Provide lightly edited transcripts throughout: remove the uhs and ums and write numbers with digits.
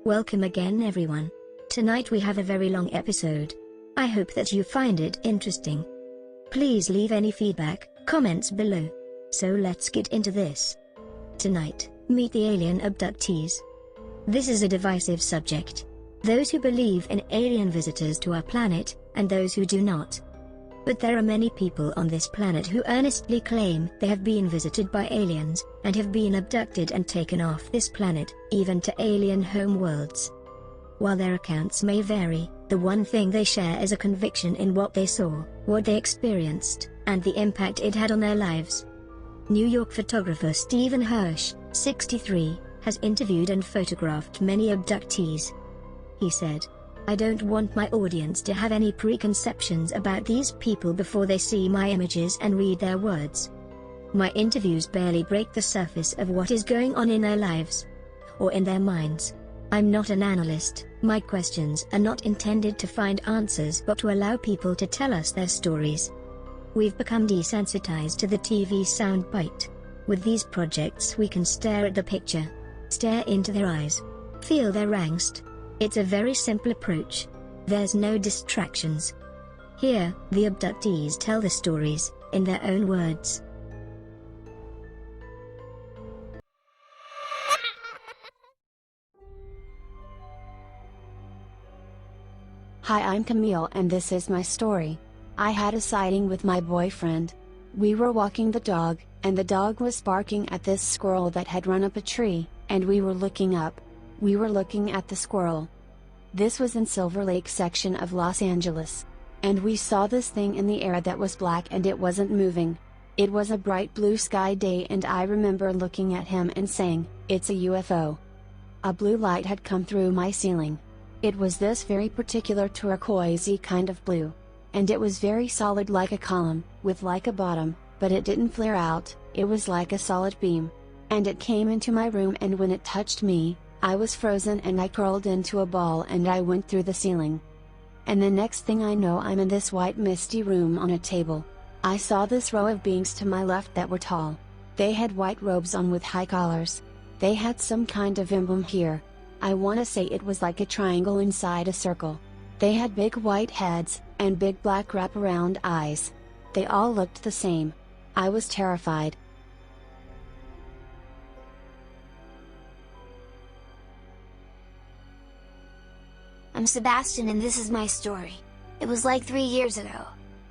Welcome again everyone. Tonight we have a very long episode. I hope that you find it interesting. Please leave any feedback, comments below. So let's get into this. Tonight, meet the alien abductees. This is a divisive subject. Those who believe in alien visitors to our planet, and those who do not. But there are many people on this planet who earnestly claim they have been visited by aliens, and have been abducted and taken off this planet, even to alien home worlds. While their accounts may vary, the one thing they share is a conviction in what they saw, what they experienced, and the impact it had on their lives. New York photographer Stephen Hirsch, 63, has interviewed and photographed many abductees. He said, "I don't want my audience to have any preconceptions about these people before they see my images and read their words. My interviews barely break the surface of what is going on in their lives, or in their minds. I'm not an analyst. My questions are not intended to find answers but to allow people to tell us their stories. We've become desensitized to the TV soundbite. With these projects we can stare at the picture, stare into their eyes, feel their angst. It's a very simple approach. There's no distractions. Here, the abductees tell the stories, in their own words." Hi, I'm Camille and this is my story. I had a sighting with my boyfriend. We were walking the dog, and the dog was barking at this squirrel that had run up a tree, and we were looking up. We were looking at the squirrel. This was in Silver Lake section of Los Angeles. And we saw this thing in the air that was black and it wasn't moving. It was a bright blue sky day and I remember looking at him and saying, "It's a UFO." A blue light had come through my ceiling. It was this very particular turquoisey kind of blue. And it was very solid like a column, with like a bottom, but it didn't flare out, it was like a solid beam. And it came into my room and when it touched me, I was frozen and I curled into a ball and I went through the ceiling. And the next thing I know I'm in this white misty room on a table. I saw this row of beings to my left that were tall. They had white robes on with high collars. They had some kind of emblem here. I wanna say it was like a triangle inside a circle. They had big white heads, and big black wraparound eyes. They all looked the same. I was terrified. I'm Sebastian and this is my story. It was like 3 years ago.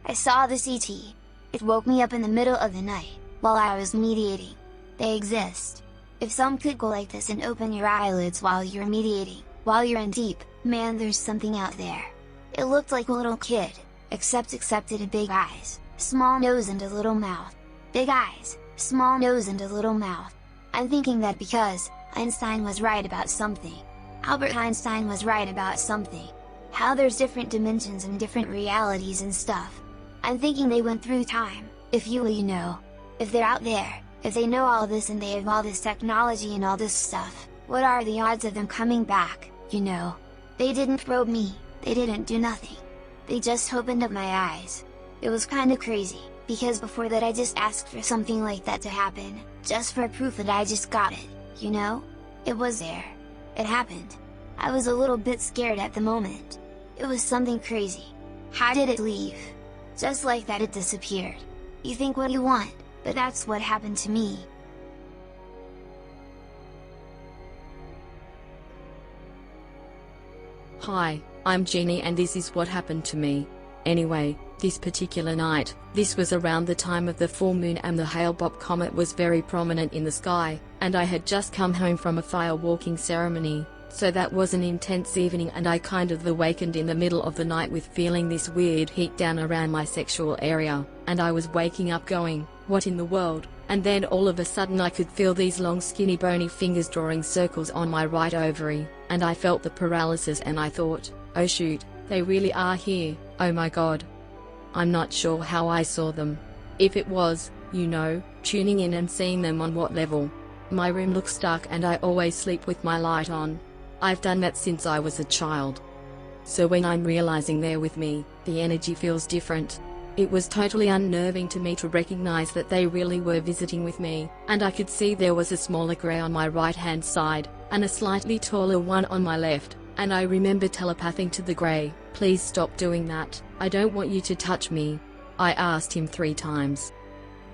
I saw this ET. It woke me up in the middle of the night, while I was mediating. They exist. If some could go like this and open your eyelids while you're mediating, while you're in deep, man there's something out there. It looked like a little kid, except it had big eyes, small nose and a little mouth. Big eyes, small nose and a little mouth. I'm thinking that because Einstein was right about something. Albert Einstein was right about something. How there's different dimensions and different realities and stuff. I'm thinking they went through time, if you know. If they're out there, if they know all this and they have all this technology and all this stuff, what are the odds of them coming back, you know? They didn't probe me, they didn't do nothing. They just opened up my eyes. It was kinda crazy, because before that I just asked for something like that to happen, just for proof that I just got it, you know? It was there. It happened. I was a little bit scared at the moment. It was something crazy. How did it leave? Just like that it disappeared. You think what you want, but that's what happened to me. Hi, I'm Jeannie and this is what happened to me. Anyway, this particular night, this was around the time of the full moon and the Hale-Bopp comet was very prominent in the sky, and I had just come home from a fire walking ceremony, so that was an intense evening and I kind of awakened in the middle of the night with feeling this weird heat down around my sexual area, and I was waking up going, what in the world, and then all of a sudden I could feel these long skinny bony fingers drawing circles on my right ovary, and I felt the paralysis and I thought, oh shoot, they really are here, oh my god. I'm not sure how I saw them. If it was, you know, tuning in and seeing them on what level. My room looks dark and I always sleep with my light on. I've done that since I was a child. So when I'm realizing they're with me, the energy feels different. It was totally unnerving to me to recognize that they really were visiting with me, and I could see there was a smaller grey on my right-hand side, and a slightly taller one on my left, and I remember telepathing to the grey, "Please stop doing that, I don't want you to touch me." I asked him 3 times.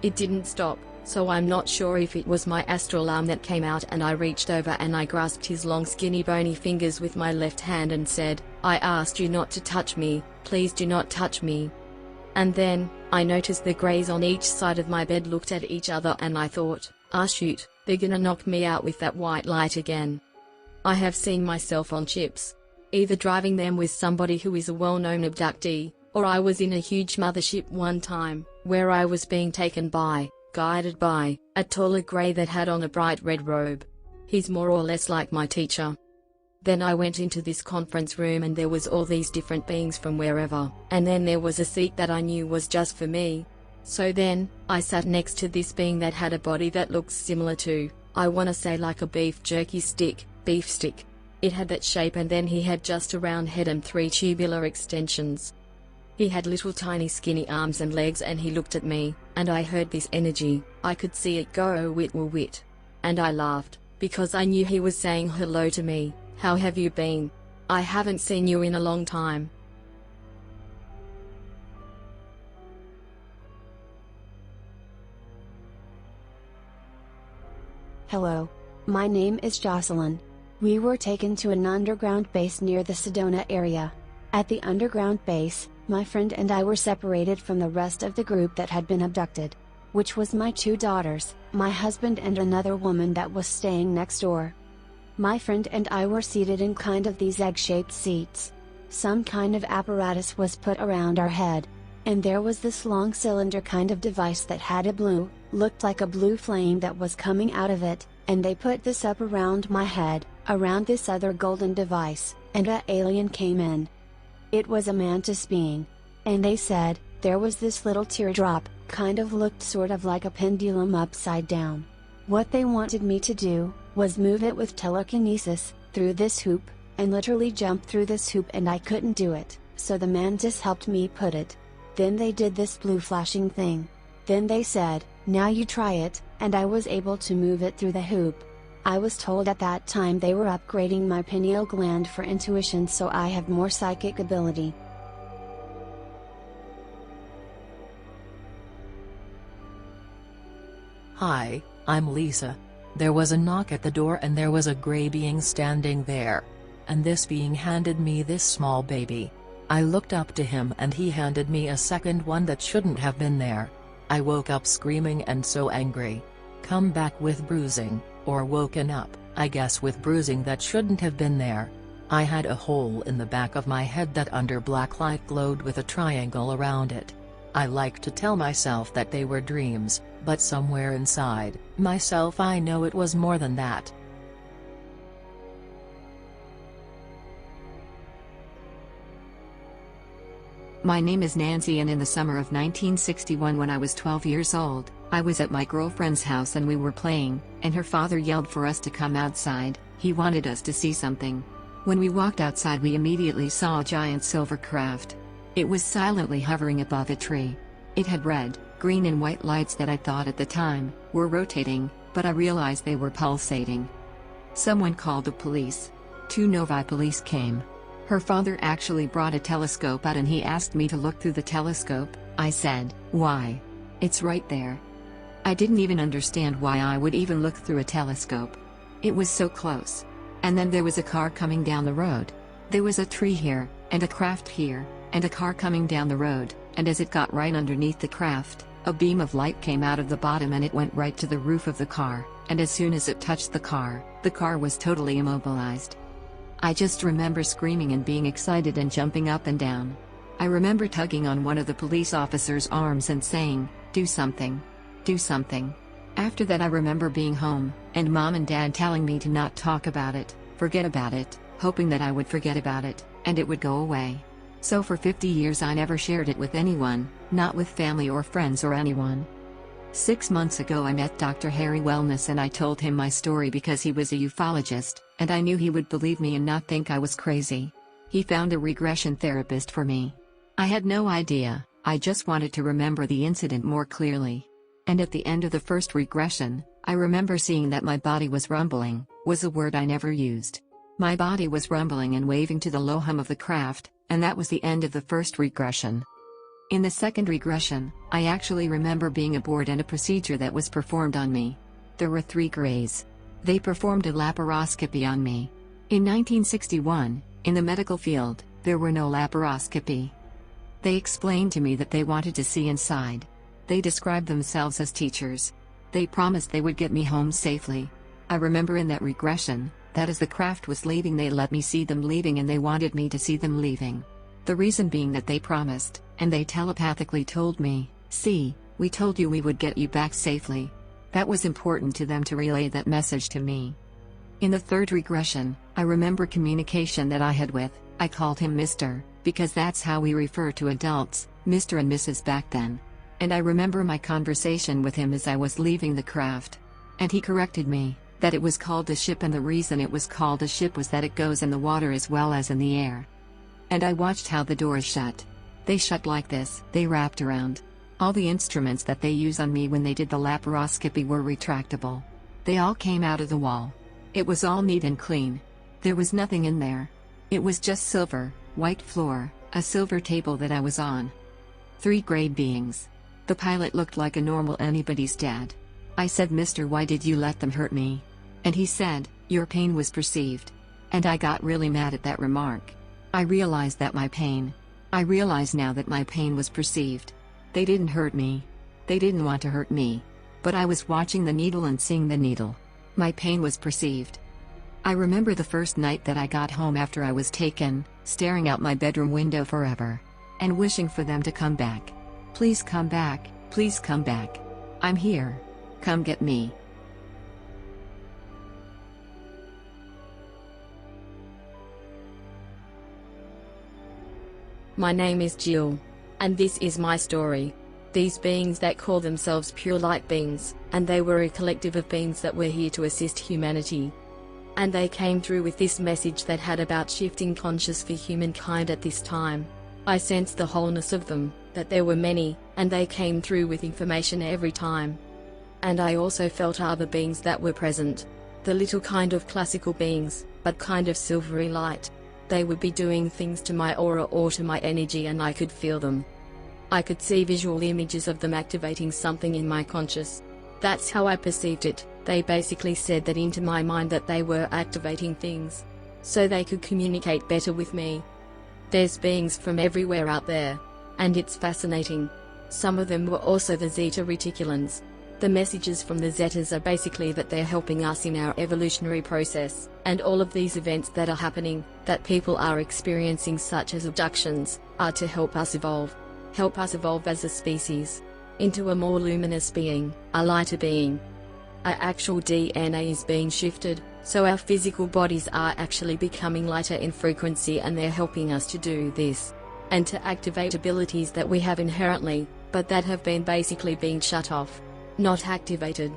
It didn't stop, so I'm not sure if it was my astral arm that came out, and I reached over and I grasped his long skinny bony fingers with my left hand and said, "I asked you not to touch me, please do not touch me." And then, I noticed the greys on each side of my bed looked at each other, and I thought, "Ah shoot, they're gonna knock me out with that white light again." I have seen myself on ships, either driving them with somebody who is a well-known abductee, or I was in a huge mothership one time, where I was being taken by, guided by, a taller grey that had on a bright red robe. He's more or less like my teacher. Then I went into this conference room and there was all these different beings from wherever, and then there was a seat that I knew was just for me. So then, I sat next to this being that had a body that looks similar to, I wanna say like a beef jerky stick, beef stick. It had that shape, and then he had just a round head and 3 tubular extensions. He had little tiny skinny arms and legs, and he looked at me, and I heard this energy, I could see it go wit woo wit. And I laughed, because I knew he was saying hello to me. "How have you been? I haven't seen you in a long time." Hello. My name is Jocelyn. We were taken to an underground base near the Sedona area. At the underground base, my friend and I were separated from the rest of the group that had been abducted, which was my 2 daughters, my husband, and another woman that was staying next door. My friend and I were seated in kind of these egg-shaped seats. Some kind of apparatus was put around our head, and there was this long cylinder kind of device that had looked like a blue flame that was coming out of it, and they put this up around my head, around this other golden device, and an alien came in. It was a mantis being. And they said, there was this little teardrop, kind of looked sort of like a pendulum upside down. What they wanted me to do, was move it with telekinesis, through this hoop, and literally jump through this hoop, and I couldn't do it, so the mantis helped me put it. Then they did this blue flashing thing. Then they said, "Now you try it," and I was able to move it through the hoop. I was told at that time they were upgrading my pineal gland for intuition, so I have more psychic ability. Hi, I'm Lisa. There was a knock at the door and there was a grey being standing there. And this being handed me this small baby. I looked up to him and he handed me a second one that shouldn't have been there. I woke up screaming and so angry. Come back with bruising, or woken up, I guess, with bruising that shouldn't have been there. I had a hole in the back of my head that under black light glowed with a triangle around it. I like to tell myself that they were dreams, but somewhere inside myself I know it was more than that. My name is Nancy, and in the summer of 1961, when I was 12 years old, I was at my girlfriend's house and we were playing, and her father yelled for us to come outside. He wanted us to see something. When we walked outside, we immediately saw a giant silver craft. It was silently hovering above a tree. It had red, green and white lights that I thought at the time were rotating, but I realized they were pulsating. Someone called the police. 2 Novi police came. Her father actually brought a telescope out and he asked me to look through the telescope. I said, "Why? It's right there." I didn't even understand why I would even look through a telescope. It was so close. And then there was a car coming down the road. There was a tree here, and a craft here, and a car coming down the road, and as it got right underneath the craft, a beam of light came out of the bottom and it went right to the roof of the car, and as soon as it touched the car was totally immobilized. I just remember screaming and being excited and jumping up and down. I remember tugging on one of the police officers' arms and saying, "Do something. Do something." After that I remember being home, and Mom and Dad telling me to not talk about it, forget about it, hoping that I would forget about it, and it would go away. So for 50 years I never shared it with anyone, not with family or friends or anyone. 6 months ago I met Dr. Harry Wellness and I told him my story because he was a ufologist, and I knew he would believe me and not think I was crazy. He found a regression therapist for me. I had no idea. I just wanted to remember the incident more clearly. And at the end of the first regression, I remember seeing that my body was rumbling, was a word I never used. My body was rumbling and waving to the low hum of the craft, and that was the end of the first regression. In the second regression, I actually remember being aboard and a procedure that was performed on me. There were 3 Greys. They performed a laparoscopy on me. In 1961, in the medical field, there were no laparoscopy. They explained to me that they wanted to see inside. They described themselves as teachers. They promised they would get me home safely. I remember in that regression, that as the craft was leaving they let me see them leaving and they wanted me to see them leaving. The reason being that they promised, and they telepathically told me, "See, we told you we would get you back safely." That was important to them to relay that message to me. In the third regression, I remember communication that I had with, I called him Mr., because that's how we refer to adults, Mr. and Mrs. back then. And I remember my conversation with him as I was leaving the craft. And he corrected me, that it was called a ship and the reason it was called a ship was that it goes in the water as well as in the air. And I watched how the doors shut. They shut like this, they wrapped around. All the instruments that they use on me when they did the laparoscopy were retractable. They all came out of the wall. It was all neat and clean. There was nothing in there. It was just silver, white floor, a silver table that I was on. 3 Grey beings. The pilot looked like a normal anybody's dad. I said, "Mister, why did you let them hurt me?" And he said, "Your pain was perceived." And I got really mad at that remark. I realized now that my pain was perceived. They didn't hurt me. They didn't want to hurt me. But I was watching the needle and seeing the needle. My pain was perceived. I remember the first night that I got home after I was taken, staring out my bedroom window forever. And wishing for them to come back. "Please come back, please come back. I'm here. Come get me." My name is Jill. And this is my story. These beings that call themselves pure light beings, and they were a collective of beings that were here to assist humanity. And they came through with this message that had about shifting conscious for humankind at this time. I sensed the wholeness of them, that there were many, and they came through with information every time. And I also felt other beings that were present. The little kind of classical beings, but kind of silvery light. They would be doing things to my aura or to my energy and I could feel them. I could see visual images of them activating something in my conscious. That's how I perceived it. They basically said that into my mind that they were activating things, so they could communicate better with me. There's beings from everywhere out there, and it's fascinating. Some of them were also the Zeta Reticulans. The messages from the Zetas are basically that they're helping us in our evolutionary process, and all of these events that are happening, that people are experiencing such as abductions, are to help us evolve as a species, into a more luminous being, a lighter being. Our actual DNA is being shifted, so our physical bodies are actually becoming lighter in frequency and they're helping us to do this, and to activate abilities that we have inherently, but that have been basically being shut off. Not activated.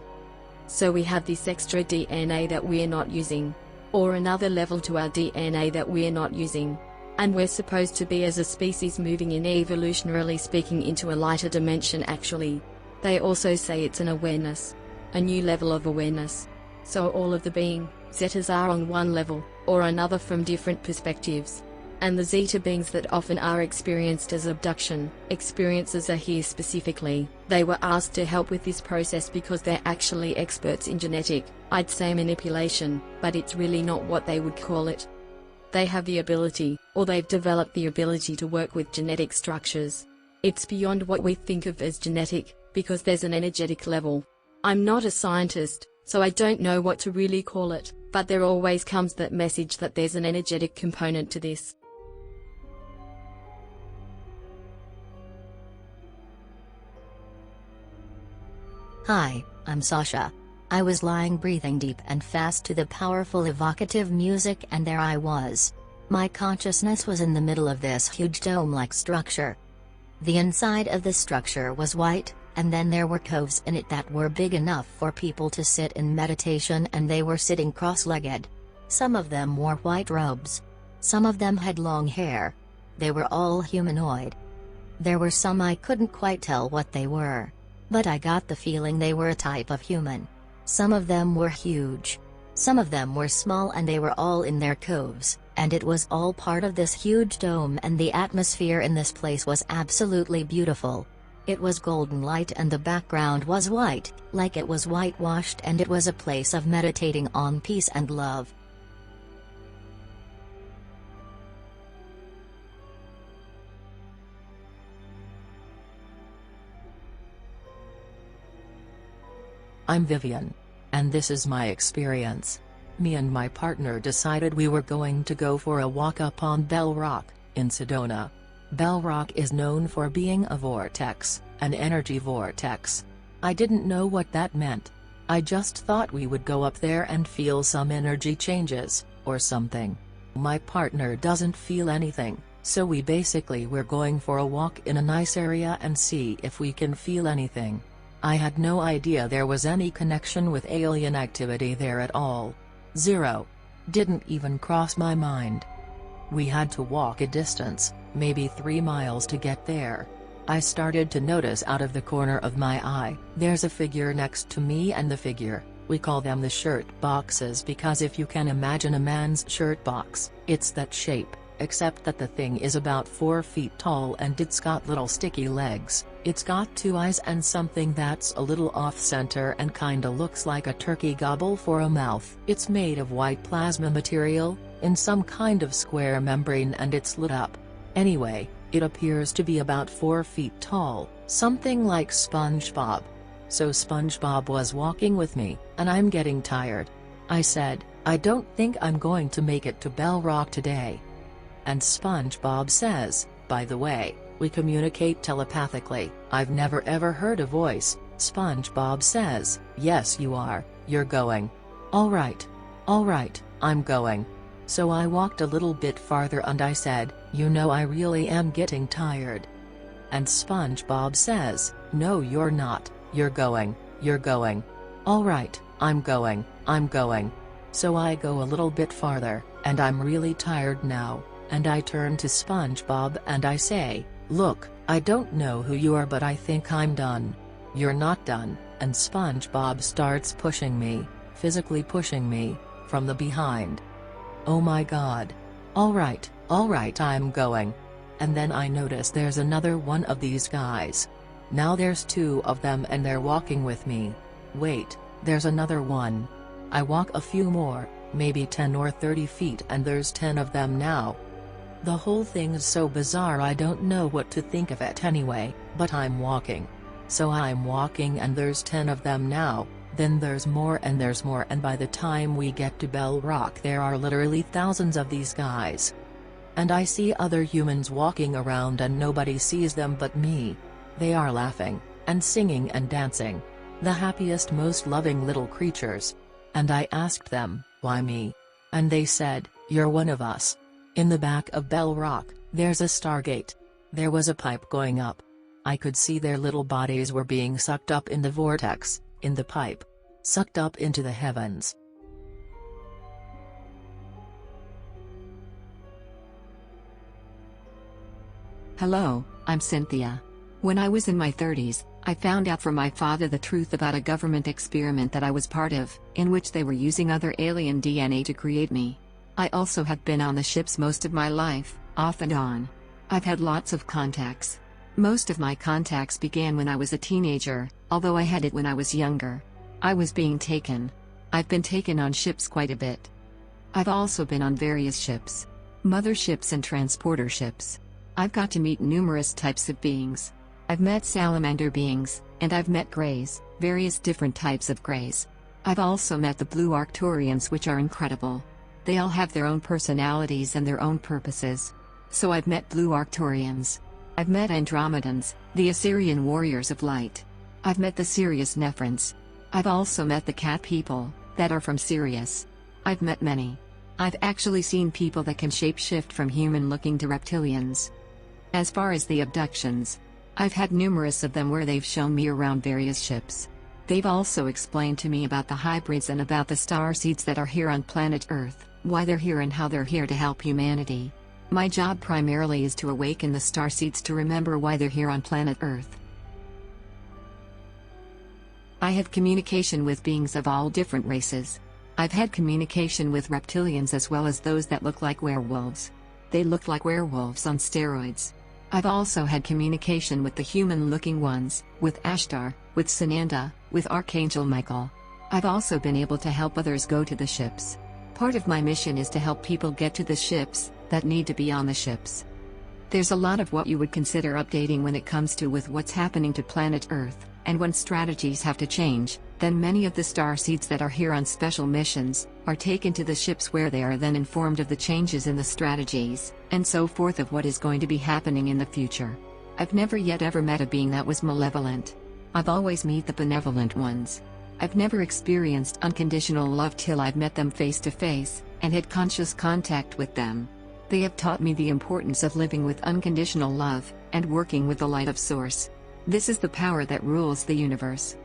So we have this extra DNA that we're not using, or another level to our DNA that we're not using, and we're supposed to be as a species moving in evolutionarily speaking into a lighter dimension actually. They also say it's an awareness, a new level of awareness. So all of the being, Zetas are on one level, or another from different perspectives. And the Zeta beings that often are experienced as abduction experiences are here specifically. They were asked to help with this process because they're actually experts in genetic, I'd say manipulation, but it's really not what they would call it. They have the ability, or they've developed the ability to work with genetic structures. It's beyond what we think of as genetic, because there's an energetic level. I'm not a scientist, so I don't know what to really call it, but there always comes that message that there's an energetic component to this. Hi, I'm Sasha. I was lying breathing deep and fast to the powerful evocative music and there I was. My consciousness was in the middle of this huge dome-like structure. The inside of the structure was white, and then there were coves in it that were big enough for people to sit in meditation and they were sitting cross-legged. Some of them wore white robes. Some of them had long hair. They were all humanoid. There were some I couldn't quite tell what they were. But I got the feeling they were a type of human. Some of them were huge. Some of them were small, and they were all in their coves, and it was all part of this huge dome, and the atmosphere in this place was absolutely beautiful. It was golden light and the background was white, like it was whitewashed, and it was a place of meditating on peace and love. I'm Vivian. And this is my experience. Me and my partner decided we were going to go for a walk up on Bell Rock, in Sedona. Bell Rock is known for being a vortex, an energy vortex. I didn't know what that meant. I just thought we would go up there and feel some energy changes, or something. My partner doesn't feel anything, so we basically were going for a walk in a nice area and see if we can feel anything. I had no idea there was any connection with alien activity there at all. Zero. Didn't even cross my mind. We had to walk a distance, maybe 3 miles to get there. I started to notice out of the corner of my eye, there's a figure next to me, and the figure, we call them the shirt boxes because if you can imagine a man's shirt box, it's that shape, except that the thing is about 4 feet tall and it's got little sticky legs. It's got 2 eyes and something that's a little off-center and kinda looks like a turkey gobble for a mouth. It's made of white plasma material, in some kind of square membrane, and it's lit up. Anyway, it appears to be about 4 feet tall, something like SpongeBob. So SpongeBob was walking with me, and I'm getting tired. I said, I don't think I'm going to make it to Bell Rock today. And SpongeBob says, by the way, we communicate telepathically. I've never ever heard a voice. SpongeBob says, yes you are, you're going. Alright, I'm going. So I walked a little bit farther and I said, you know I really am getting tired. And SpongeBob says, no you're not, you're going. Alright, I'm going. So I go a little bit farther, and I'm really tired now, and I turn to SpongeBob and I say, look, I don't know who you are but I think I'm done. You're not done, and SpongeBob starts pushing me, physically pushing me, from the behind. Oh my god. Alright, I'm going. And then I notice there's another one of these guys. Now there's 2 of them and they're walking with me. Wait, there's another one. I walk a few more, maybe 10 or 30 feet, and there's 10 of them now. The whole thing's so bizarre I don't know what to think of it anyway, but I'm walking. So I'm walking and there's 10 of them now, then there's more, and by the time we get to Bell Rock there are literally thousands of these guys. And I see other humans walking around and nobody sees them but me. They are laughing, and singing and dancing. The happiest, most loving little creatures. And I asked them, why me? And they said, you're one of us. In the back of Bell Rock, there's a stargate. There was a pipe going up. I could see their little bodies were being sucked up in the vortex, in the pipe. Sucked up into the heavens. Hello, I'm Cynthia. When I was in my 30s, I found out from my father the truth about a government experiment that I was part of, in which they were using other alien DNA to create me. I also have been on the ships most of my life, off and on. I've had lots of contacts. Most of my contacts began when I was a teenager, although I had it when I was younger. I was being taken. I've been taken on ships quite a bit. I've also been on various ships. Motherships and transporter ships. I've got to meet numerous types of beings. I've met salamander beings, and I've met greys, various different types of greys. I've also met the Blue Arcturians, which are incredible. They all have their own personalities and their own purposes. So I've met Blue Arcturians. I've met Andromedans, the Assyrian Warriors of Light. I've met the Sirius Nephrons. I've also met the cat people, that are from Sirius. I've met many. I've actually seen people that can shapeshift from human-looking to reptilians. As far as the abductions, I've had numerous of them where they've shown me around various ships. They've also explained to me about the hybrids and about the star seeds that are here on planet Earth, why they're here and how they're here to help humanity. My job primarily is to awaken the starseeds to remember why they're here on planet Earth. I have communication with beings of all different races. I've had communication with reptilians as well as those that look like werewolves. They look like werewolves on steroids. I've also had communication with the human-looking ones, with Ashtar, with Sananda, with Archangel Michael. I've also been able to help others go to the ships. Part of my mission is to help people get to the ships that need to be on the ships. There's a lot of what you would consider updating when it comes to with what's happening to planet Earth, and when strategies have to change, then many of the starseeds that are here on special missions are taken to the ships where they are then informed of the changes in the strategies, and so forth of what is going to be happening in the future. I've never yet ever met a being that was malevolent. I've always met the benevolent ones. I've never experienced unconditional love till I've met them face to face, and had conscious contact with them. They have taught me the importance of living with unconditional love, and working with the light of Source. This is the power that rules the universe.